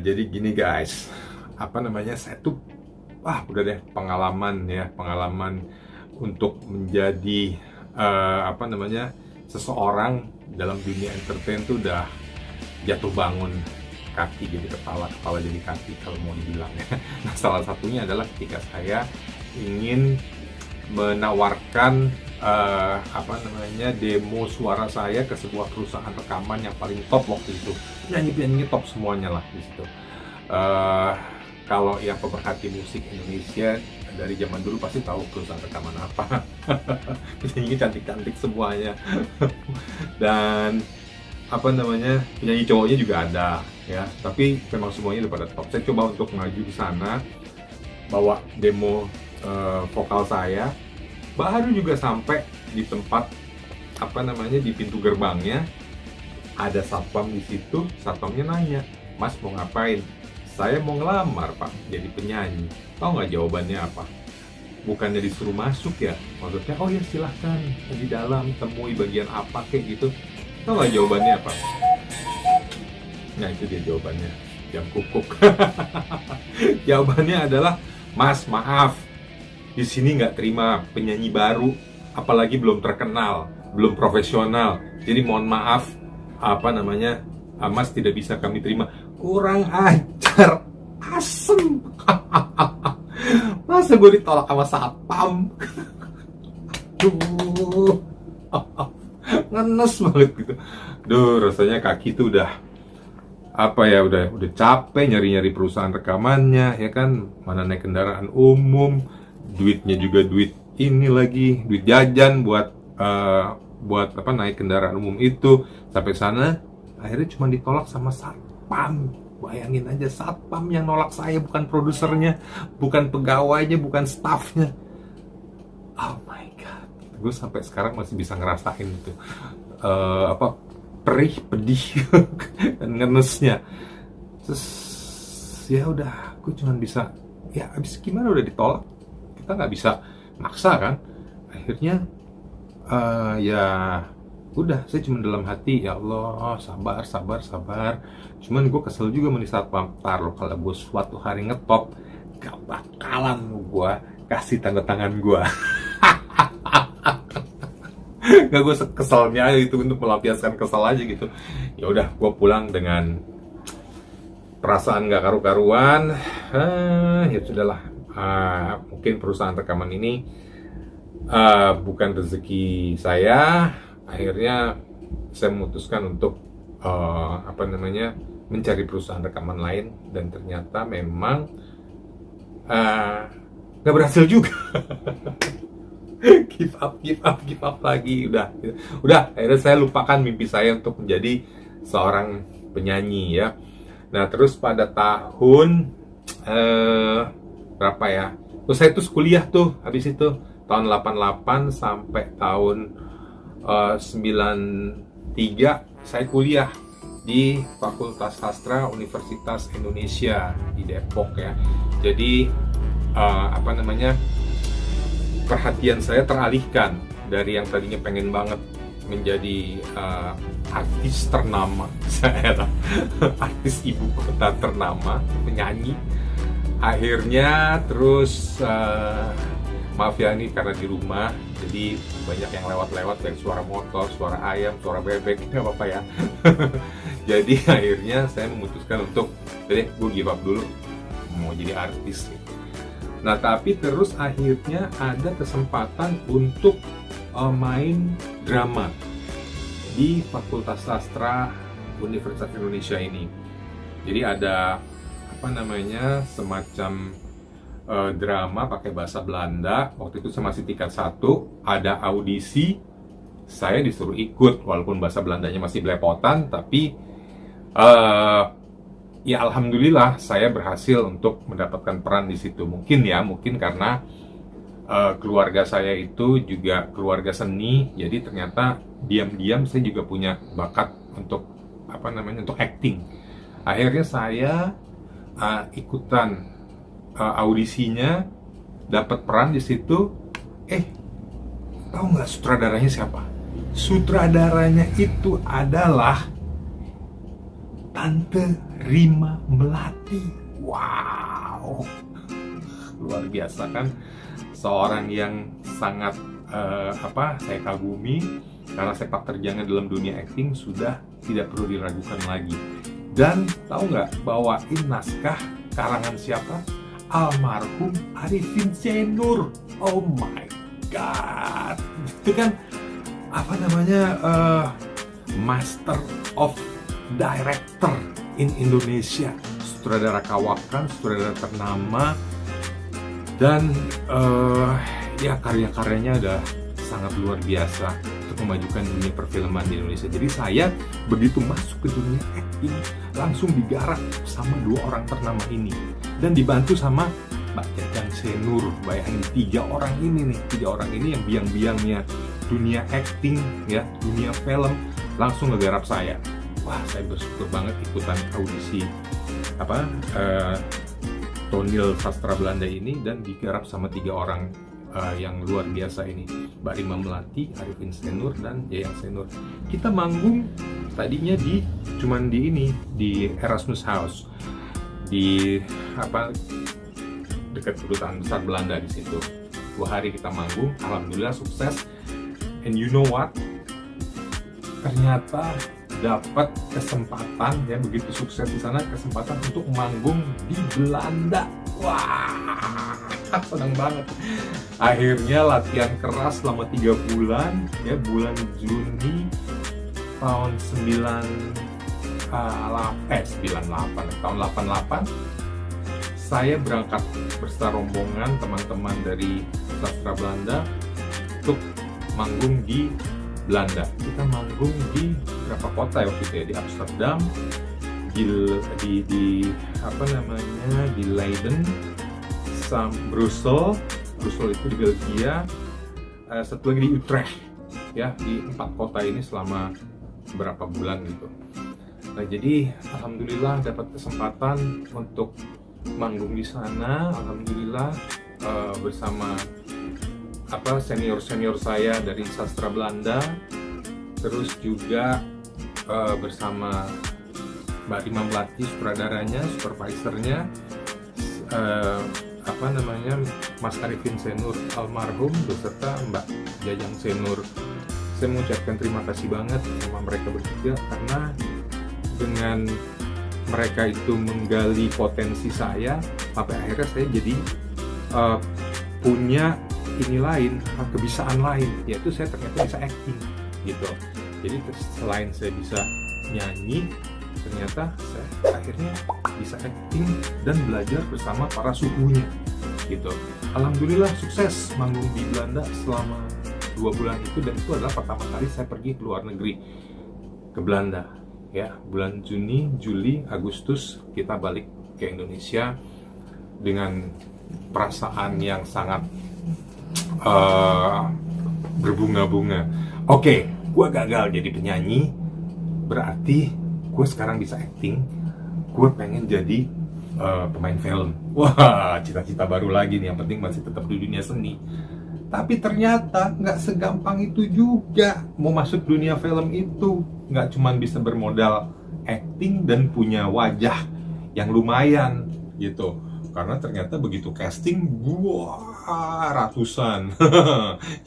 Jadi gini guys, saya tuh, udah deh pengalaman untuk menjadi seseorang dalam dunia entertain tuh udah jatuh bangun, kaki jadi kepala, kepala jadi kaki kalau mau dibilang ya. Nah, salah satunya adalah ketika saya ingin menawarkan demo suara saya ke sebuah perusahaan rekaman yang paling top waktu itu. Penyanyi-penyanyi top semuanya lah di situ. Kalau yang pemerhati musik Indonesia dari zaman dulu pasti tahu perusahaan rekaman apa. Penyanyi cantik-cantik semuanya. Dan penyanyi cowoknya juga ada ya, tapi memang semuanya udah pada top. Saya coba untuk maju di sana, bawa demo vokal saya, baru juga sampai di tempat di pintu gerbangnya ada satpam di situ. Satpamnya nanya, "Mas mau ngapain?" "Saya mau ngelamar Pak jadi penyanyi." Tahu nggak jawabannya apa? Bukannya disuruh masuk ya, maksudnya oh ya silahkan di dalam temui bagian apa kayak gitu. Tahu nggak jawabannya apa? Nah itu dia jawabannya, jam kukuk. Jawabannya adalah, "Mas maaf, di sini nggak terima penyanyi baru, apalagi belum terkenal, belum profesional. Jadi mohon maaf, Mas tidak bisa kami terima." Kurang ajar, asem. Masa gue ditolak sama satpam? Duh, ngenes banget gitu. Duh, rasanya kaki tuh udah udah capek nyari-nyari perusahaan rekamannya ya kan, mana naik kendaraan umum, duitnya juga duit ini lagi, duit jajan buat naik kendaraan umum itu. Sampai sana akhirnya cuma ditolak sama satpam. Bayangin aja, satpam yang nolak saya, bukan produsernya, bukan pegawainya, bukan staffnya. Oh my god, gue sampai sekarang masih bisa ngerasain itu perih, pedih dan ngenesnya. Terus ya udah, gue cuma bisa abis gimana, udah ditolak, kita nggak bisa maksa kan. Akhirnya udah, saya cuma dalam hati, ya Allah, sabar. Cuman gue kesel juga sama satpam. Taruh kalau gue suatu hari ngetop, gak bakalan gue kasih tanda tangan gue. Gak, gue keselnya itu untuk melampiaskan kesel aja gitu. Ya udah, gue pulang dengan perasaan gak karu-karuan. Ya sudahlah, mungkin perusahaan rekaman ini bukan rezeki saya. Akhirnya saya memutuskan untuk mencari perusahaan rekaman lain, dan ternyata memang nggak berhasil juga. give up lagi. Udah akhirnya saya lupakan mimpi saya untuk menjadi seorang penyanyi ya. Nah terus pada tahun berapa ya, terus saya tuh kuliah tuh, habis itu tahun 88 sampai tahun 93 saya kuliah di Fakultas Sastra Universitas Indonesia di Depok ya. Jadi perhatian saya teralihkan dari yang tadinya pengen banget menjadi artis ternama, saya artis ibu kota ternama, penyanyi. Akhirnya terus maaf ya, ini karena di rumah jadi banyak yang lewat-lewat, dari suara motor, suara ayam, suara bebek, nggak apa-apa ya. Jadi akhirnya saya memutuskan untuk gue give up dulu, mau jadi artis. Nah tapi terus akhirnya ada kesempatan untuk main drama di Fakultas Sastra Universitas Indonesia ini. Jadi ada semacam drama pakai bahasa Belanda. Waktu itu saya masih tingkat 1, ada audisi, saya disuruh ikut walaupun bahasa Belandanya masih belepotan, tapi ya alhamdulillah saya berhasil untuk mendapatkan peran di situ. Mungkin karena keluarga saya itu juga keluarga seni, jadi ternyata diam-diam saya juga punya bakat untuk untuk acting. Akhirnya saya ikutan audisinya, dapat peran di situ. Tahu nggak sutradaranya siapa? Sutradaranya itu adalah Tante Rima Melati. Wow, luar biasa kan, seorang yang sangat saya kagumi, karena sepak terjangnya dalam dunia acting sudah tidak perlu diragukan lagi. Dan tahu nggak, bawain naskah karangan siapa? Almarhum Arifin Senur. Oh my god, itu kan master of director in Indonesia, sutradara kawakan, sutradara ternama, dan ya karya-karyanya udah sangat luar biasa untuk memajukan dunia perfilman di Indonesia. Jadi saya begitu masuk ke dunia acting langsung digarap sama dua orang ternama ini dan dibantu sama Mbak Jajang Senur. Bayangin tiga orang ini yang biang-biangnya dunia acting ya, dunia film, langsung ngegarap saya. Wah, saya bersyukur banget ikutan audisi Tonil Sastra Belanda ini dan digarap sama tiga orang yang luar biasa ini, Mbak Rima Melati, Arifin Senur, dan Jajang Senur. Kita manggung tadinya cuman di Erasmus House di dekat kedutaan besar Belanda di situ. 2 hari kita manggung, alhamdulillah sukses. And you know what? Ternyata dapat kesempatan ya, begitu sukses di sana, kesempatan untuk manggung di Belanda. Wah, senang banget. Akhirnya latihan keras selama 3 bulan ya, bulan Juni tahun 88 saya berangkat beserta rombongan teman-teman dari sastra Belanda untuk manggung di Belanda. Kita manggung di beberapa kota ya waktu itu ya, di Amsterdam, di Leiden, Brussel itu di Belgia, satu lagi di Utrecht ya, di 4 kota ini selama beberapa bulan gitu. Nah, jadi alhamdulillah dapat kesempatan untuk manggung di sana, alhamdulillah bersama senior saya dari sastra Belanda, terus juga bersama Mbak Rima Melati, sutradaranya, supervisornya, Mas Arifin Senur almarhum beserta Mbak Jajang Senur. Saya mengucapkan terima kasih banget sama mereka bertiga, karena dengan mereka itu menggali potensi saya sampai akhirnya saya jadi punya kebisaan lain, yaitu saya ternyata bisa acting gitu. Jadi selain saya bisa nyanyi, ternyata saya akhirnya bisa acting dan belajar bersama para suhunya gitu. Alhamdulillah sukses manggung di Belanda selama 2 bulan itu, dan itu adalah pertama kali saya pergi ke luar negeri, ke Belanda ya. Bulan Juni, Juli, Agustus kita balik ke Indonesia dengan perasaan yang sangat berbunga-bunga. Oke, gue gagal jadi penyanyi, berarti gue sekarang bisa acting. Gue pengen jadi pemain film. Wah, cita-cita baru lagi nih, yang penting masih tetap di dunia seni. Tapi ternyata nggak segampang itu juga mau masuk dunia film itu. Nggak cuma bisa bermodal acting dan punya wajah yang lumayan gitu. Karena ternyata begitu casting, ratusan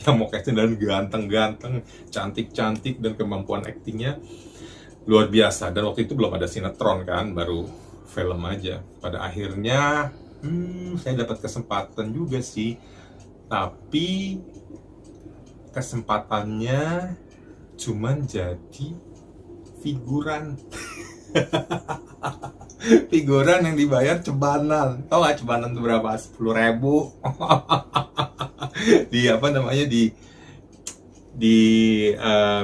yang mau casting dan ganteng-ganteng, cantik-cantik, dan kemampuan actingnya luar biasa. Dan waktu itu belum ada sinetron kan, baru film aja. Pada akhirnya saya dapat kesempatan juga sih, tapi kesempatannya cuman jadi figuran. Figuran yang dibayar cebanan. Tau gak cebanan itu berapa? 10.000.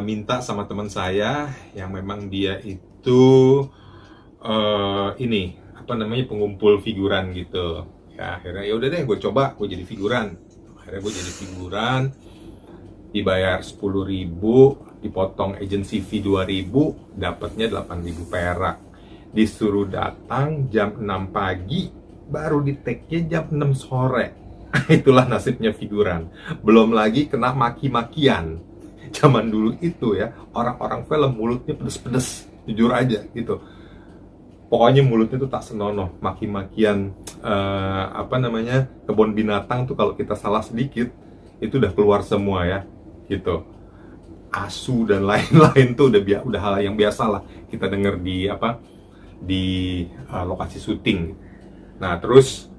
Minta sama teman saya yang memang dia itu pengumpul figuran gitu. Ya akhirnya ya udah deh, gue coba, gue jadi figuran. Akhirnya gue jadi figuran, dibayar 10.000, dipotong agency fee 2.000, dapatnya 8.000 perak. Disuruh datang jam 6 pagi, baru di take-nya jam 6 sore. Itulah nasibnya figuran. Belum lagi kena maki-makian. Zaman dulu itu ya, orang-orang film mulutnya pedes-pedes, jujur aja gitu. pokoknya mulutnya tuh tak senonoh, maki-makian, apa namanya, kebun binatang tuh kalau kita salah sedikit itu udah keluar semua ya, gitu. Asu dan lain-lain tuh udah hal yang biasa lah kita dengar di apa, di lokasi syuting. Nah terus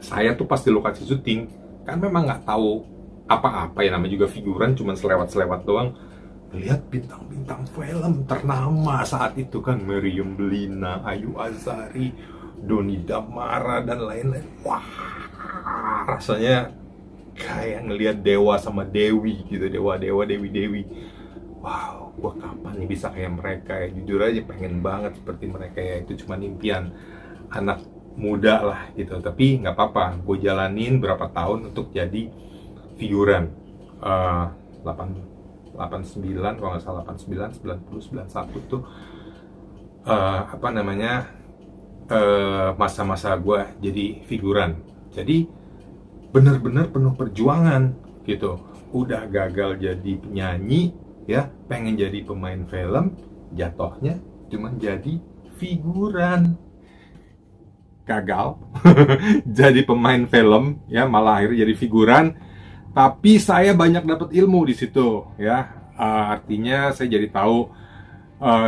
saya tuh pas di lokasi syuting kan memang nggak tahu apa-apa ya, namanya juga figuran, cuman selewat-selewat doang. Lihat bintang-bintang film ternama saat itu kan, Meriam Bellina, Ayu Azari, Doni Damara dan lain-lain. Wah, rasanya kayak ngelihat dewa sama dewi gitu, dewa-dewa, dewi-dewi. Wow, gua kapan nih bisa kayak mereka ya? Jujur aja pengen banget seperti mereka ya. Itu cuma impian anak muda lah gitu. Tapi nggak apa-apa, gue jalanin berapa tahun untuk jadi figuran. 89 kalau nggak salah, 89, 90, 91 tuh apa namanya, masa-masa gue jadi figuran. Jadi benar-benar penuh perjuangan gitu. Udah gagal jadi penyanyi ya, pengen jadi pemain film, jatuhnya cuma jadi figuran. Gagal jadi pemain film ya, malah akhirnya jadi figuran. Tapi saya banyak dapat ilmu di situ ya. Artinya saya jadi tahu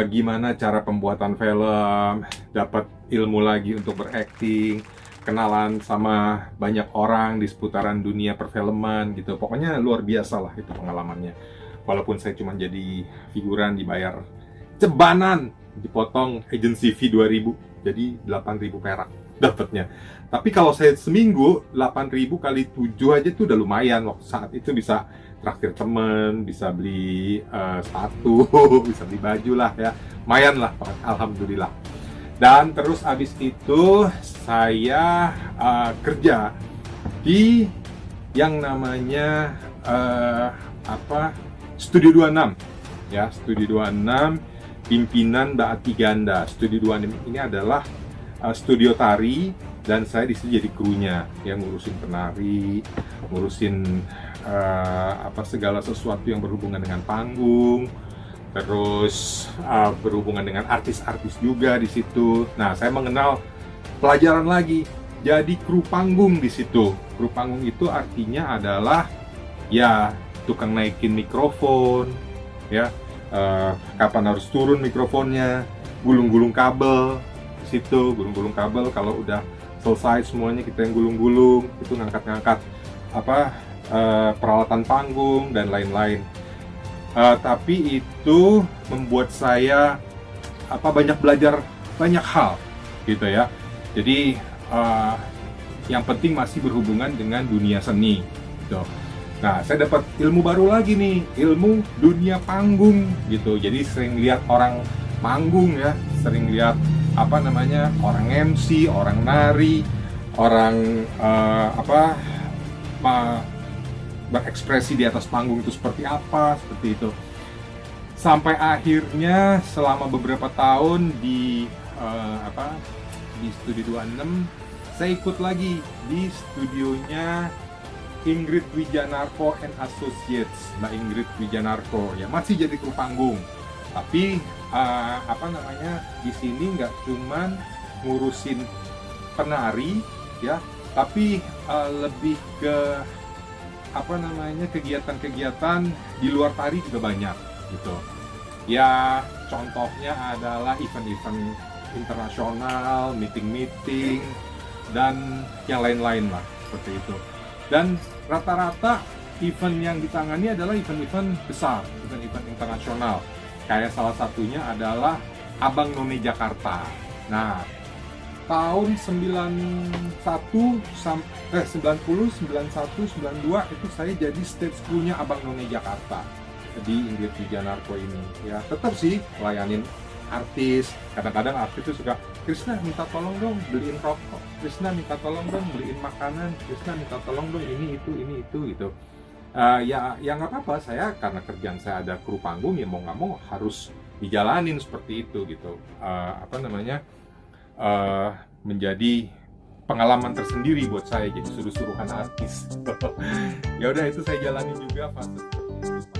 gimana cara pembuatan film, dapat ilmu lagi untuk berakting, kenalan sama banyak orang di seputaran dunia perfilman gitu. Pokoknya luar biasa lah itu pengalamannya. Walaupun saya cuma jadi figuran, dibayar cebanan, dipotong agency fee 2.000, jadi 8.000 perak dapatnya. Tapi kalau saya seminggu 8.000 kali 7 aja tuh udah lumayan. Waktu saat itu bisa traktir temen, bisa beli sepatu, bisa beli baju lah ya, lumayan lah, alhamdulillah. Dan terus abis itu saya kerja di yang namanya Studio 26 ya, Studio 26 pimpinan Mbak Atiganda. Studio 26 ini adalah studio tari, dan saya di sini jadi krunya yang ngurusin penari, ngurusin segala sesuatu yang berhubungan dengan panggung, terus berhubungan dengan artis-artis juga di situ. Nah, saya mengenal pelajaran lagi, jadi kru panggung di situ. Kru panggung itu artinya adalah ya tukang naikin mikrofon, ya kapan harus turun mikrofonnya, gulung-gulung kabel di situ, gulung-gulung kabel. Kalau udah selesai semuanya kita yang gulung-gulung, itu ngangkat-ngangkat peralatan panggung dan lain-lain. Tapi itu membuat saya banyak belajar banyak hal gitu ya. Jadi yang penting masih berhubungan dengan dunia seni gitu. Nah, saya dapat ilmu baru lagi nih, ilmu dunia panggung gitu. Jadi sering lihat orang manggung ya, sering lihat orang MC, orang nari, orang berekspresi di atas panggung itu seperti apa, seperti itu. Sampai akhirnya selama beberapa tahun di Studio 26, saya ikut lagi di studionya Ingrid Wijanarko and Associates, Mbak Ingrid Wijanarko ya, masih jadi kru panggung. Tapi di sini nggak cuman ngurusin penari ya, tapi lebih ke kegiatan-kegiatan di luar tari juga banyak gitu. Ya contohnya adalah event-event internasional, meeting-meeting dan yang lain-lain lah seperti itu. Dan rata-rata event yang ditangani adalah event-event besar, event-event internasional. Kayak salah satunya adalah Abang None Jakarta. Nah, tahun 90, 91, 92 itu saya jadi stage crew-nya Abang None Jakarta di Ingrid Wijanarko ini. Ya, tetap sih layanin artis. Kadang-kadang artis itu suka, Krisna minta tolong dong beliin rokok, Krisna minta tolong dong beliin makanan, Krisna minta tolong dong ini itu gitu. Ya nggak apa-apa, saya karena kerjaan saya ada kru panggung, ya mau nggak mau harus dijalanin seperti itu gitu. Menjadi pengalaman tersendiri buat saya, jadi suruh-suruhan artis. Ya udah, itu saya jalani juga fase seperti itu.